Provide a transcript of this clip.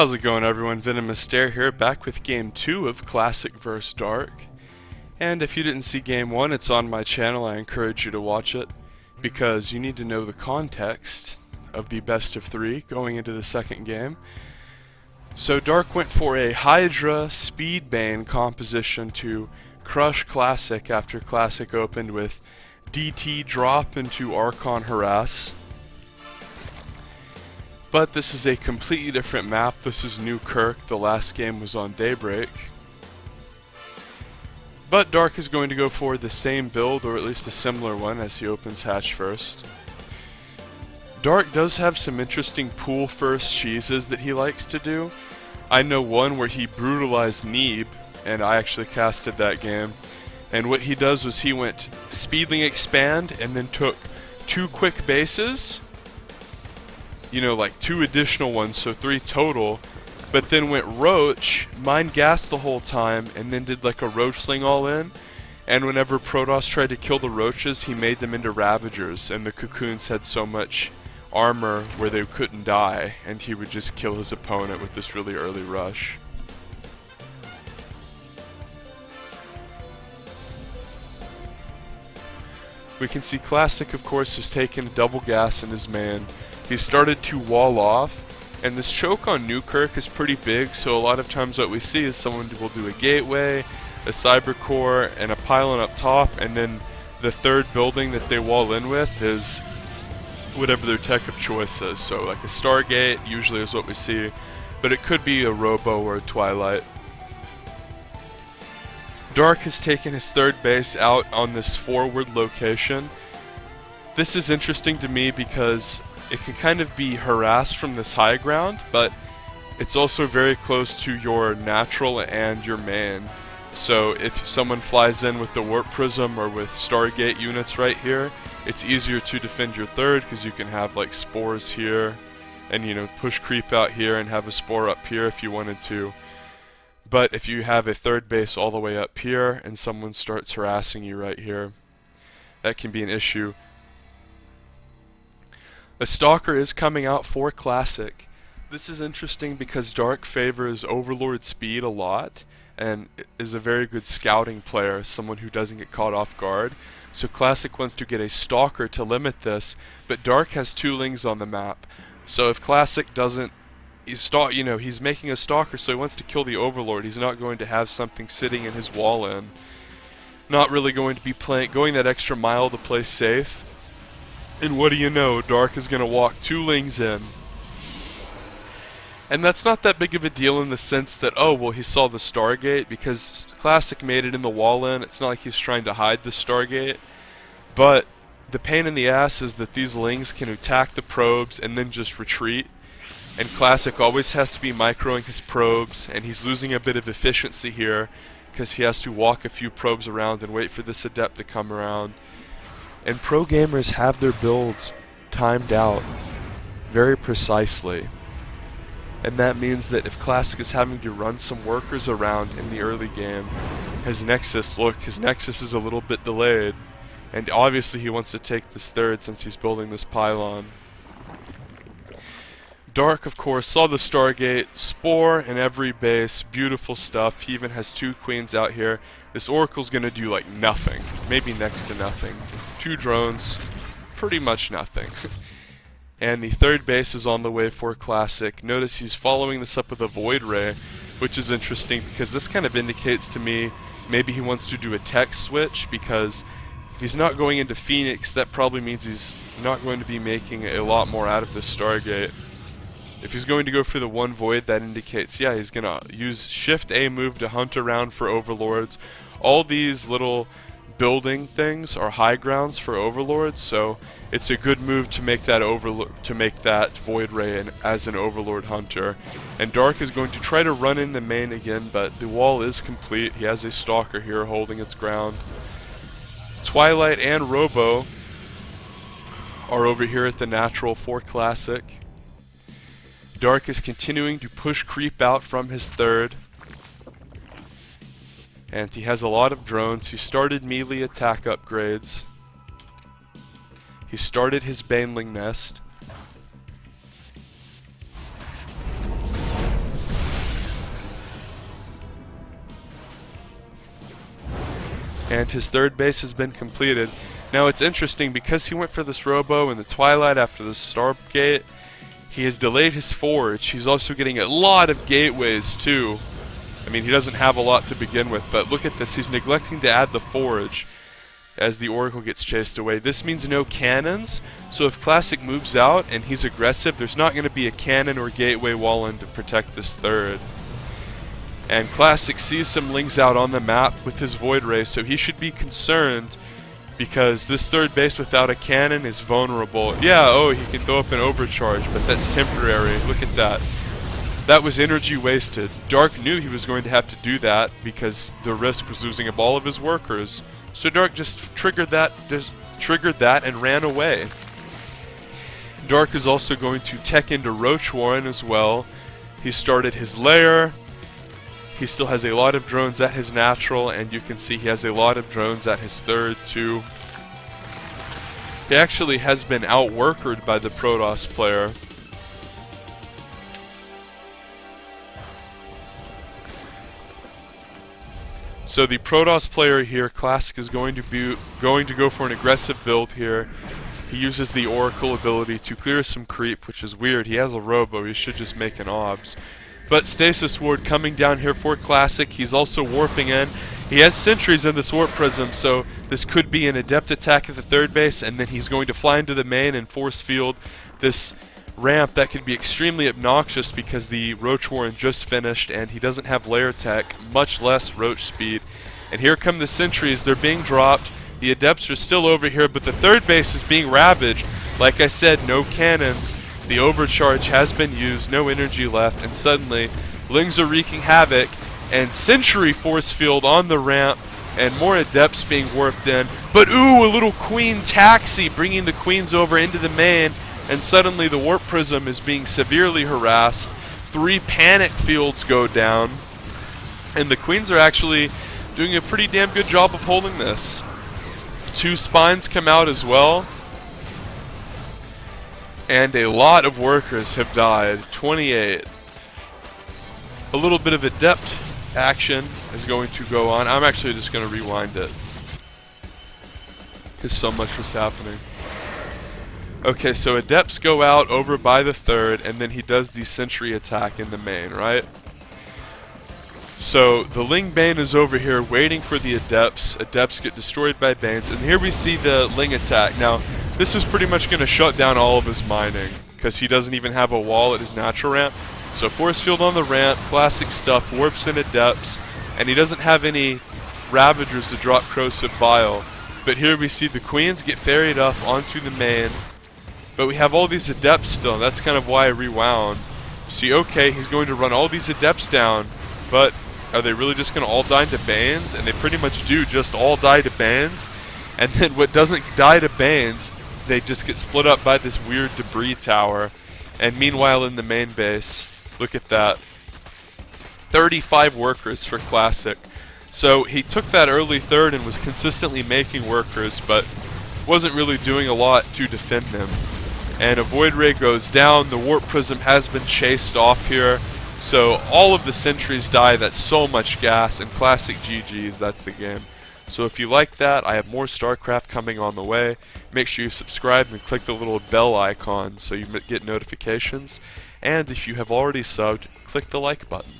How's it going, everyone? VenomousStare here, back with Game 2 of Classic vs. Dark. And if you didn't see Game 1, it's on my channel. I encourage you to watch it, because you need to know the context of the best of 3 going into the second game. So Dark went for a Hydra Speedbane composition to crush Classic after Classic opened with DT drop into Archon Harass. But this is a completely different map. This is New Kirk. The last game was on Daybreak. But Dark is going to go for the same build, or at least a similar one, as he opens hatch first. Dark does have some interesting pool first cheeses that he likes to do. I know one where he brutalized Neeb, and I actually casted that game. And what he does was he went Speedling Expand and then took 2 quick bases. You know, like 2 additional ones, so 3 total, but then went Roach, Mind Gas the whole time, and then did like a Roach Sling all in, and whenever Protoss tried to kill the Roaches, he made them into Ravagers, and the Cocoons had so much armor where they couldn't die, and he would just kill his opponent with this really early rush. We can see Classic, of course, has taken a double gas in his main. He started to wall off, and this choke on Newkirk is pretty big, so a lot of times what we see is someone will do a gateway, a cyber core, and a pylon up top, and then the third building that they wall in with is whatever their tech of choice is. So like a Stargate usually is what we see, but it could be a Robo or a Twilight. Dark has taken his third base out on this forward location. This is interesting to me because it can kind of be harassed from this high ground, but it's also very close to your natural and your main. So if someone flies in with the Warp Prism or with Stargate units right here, it's easier to defend your third because you can have like spores here and, you know, push creep out here and have a spore up here if you wanted to. But if you have a third base all the way up here and someone starts harassing you right here, that can be an issue. A Stalker is coming out for Classic. This is interesting because Dark favors Overlord speed a lot and is a very good scouting player, someone who doesn't get caught off guard. So Classic wants to get a Stalker to limit this, but Dark has 2 Lings on the map. So if Classic doesn't, he's making a Stalker, so he wants to kill the Overlord. He's not going to have something sitting in his wall in. Not really going to be going that extra mile to play safe. And what do you know, Dark is going to walk 2 Lings in. And that's not that big of a deal in the sense that, oh, well, he saw the Stargate, because Classic made it in the wall in. It's not like he's trying to hide the Stargate. But the pain in the ass is that these Lings can attack the probes and then just retreat. And Classic always has to be microing his probes, and he's losing a bit of efficiency here because he has to walk a few probes around and wait for this Adept to come around. And pro gamers have their builds timed out very precisely. And that means that if Classic is having to run some workers around in the early game, his Nexus is a little bit delayed. And obviously he wants to take this third since he's building this pylon. Dark, of course, saw the Stargate, Spore in every base, beautiful stuff. He even has 2 Queens out here. This Oracle's gonna do like nothing, maybe next to nothing. 2 drones, pretty much nothing. And the third base is on the way for Classic. Notice he's following this up with a Void Ray, which is interesting because this kind of indicates to me maybe he wants to do a tech switch, because if he's not going into Phoenix, that probably means he's not going to be making a lot more out of this Stargate. If he's going to go for the 1 Void, that indicates, yeah, he's going to use Shift A move to hunt around for Overlords. All these little building things are high grounds for Overlords, so it's a good move to make that Void Ray as an Overlord hunter. And Dark is going to try to run in the main again, but the wall is complete. He has a Stalker here holding its ground. Twilight and Robo are over here at the natural for Classic. Dark is continuing to push creep out from his third. And he has a lot of drones. He started melee attack upgrades. He started his Baneling Nest. And his third base has been completed. Now it's interesting, because he went for this robo in the twilight after the Stargate, he has delayed his forge. He's also getting a lot of gateways too. I mean, he doesn't have a lot to begin with, but look at this. He's neglecting to add the forge as the Oracle gets chased away. This means no cannons, so if Classic moves out and he's aggressive, there's not going to be a cannon or gateway wall in to protect this third. And Classic sees some lings out on the map with his Void Ray, so he should be concerned, because this third base without a cannon is vulnerable. Yeah, oh, he can throw up an overcharge, but that's temporary. Look at that. That was energy wasted. Dark knew he was going to have to do that because the risk was losing up all of his workers. So Dark just triggered that and ran away. Dark is also going to tech into Roach Warren as well. He started his lair. He still has a lot of drones at his natural, and you can see he has a lot of drones at his third too. He actually has been outworkered by the Protoss player. So the Protoss player here, Classic, is going to go for an aggressive build here. He uses the Oracle ability to clear some creep, which is weird. He has a robo, he should just make an obs. But Stasis Ward coming down here for Classic. He's also warping in. He has sentries in this warp prism, so this could be an adept attack at the third base, and then he's going to fly into the main and force field this ramp that could be extremely obnoxious because the Roach Warren just finished and he doesn't have lair tech, much less roach speed. And here come the sentries. They're being dropped. The adepts are still over here, but the third base is being ravaged. Like I said, no cannons. The overcharge has been used, no energy left, and suddenly lings are wreaking havoc, and sentry force field on the ramp, and more adepts being warped in. But ooh, a little queen taxi bringing the queens over into the main, and suddenly the warp prism is being severely harassed. 3 panic fields go down, and the queens are actually doing a pretty damn good job of holding this. 2 spines come out as well. And a lot of workers have died, 28. A little bit of adept action is going to go on. I'm actually just going to rewind it, because so much was happening. Okay, so adepts go out over by the third, and then he does the sentry attack in the main, right? So the Ling Bane is over here waiting for the adepts. Adepts get destroyed by Banes, and here we see the Ling attack. Now, this is pretty much going to shut down all of his mining, because he doesn't even have a wall at his natural ramp. So force field on the ramp, Classic stuff, warps in adepts, and he doesn't have any Ravagers to drop Corrosive Bile. But here we see the queens get ferried up onto the main, but we have all these adepts still, and that's kind of why I rewound. See, okay, he's going to run all these adepts down, but are they really just going to all die to Banes? And they pretty much do just all die to Banes, and then what doesn't die to Banes, they just get split up by this weird debris tower. And meanwhile in the main base, look at that, 35 workers for Classic. So he took that early third and was consistently making workers, but wasn't really doing a lot to defend them. And a Void Ray goes down, the Warp Prism has been chased off here, so all of the sentries die. That's so much gas, and Classic GG's, that's the game. So if you like that, I have more StarCraft coming on the way. Make sure you subscribe and click the little bell icon so you get notifications. And if you have already subbed, click the like button.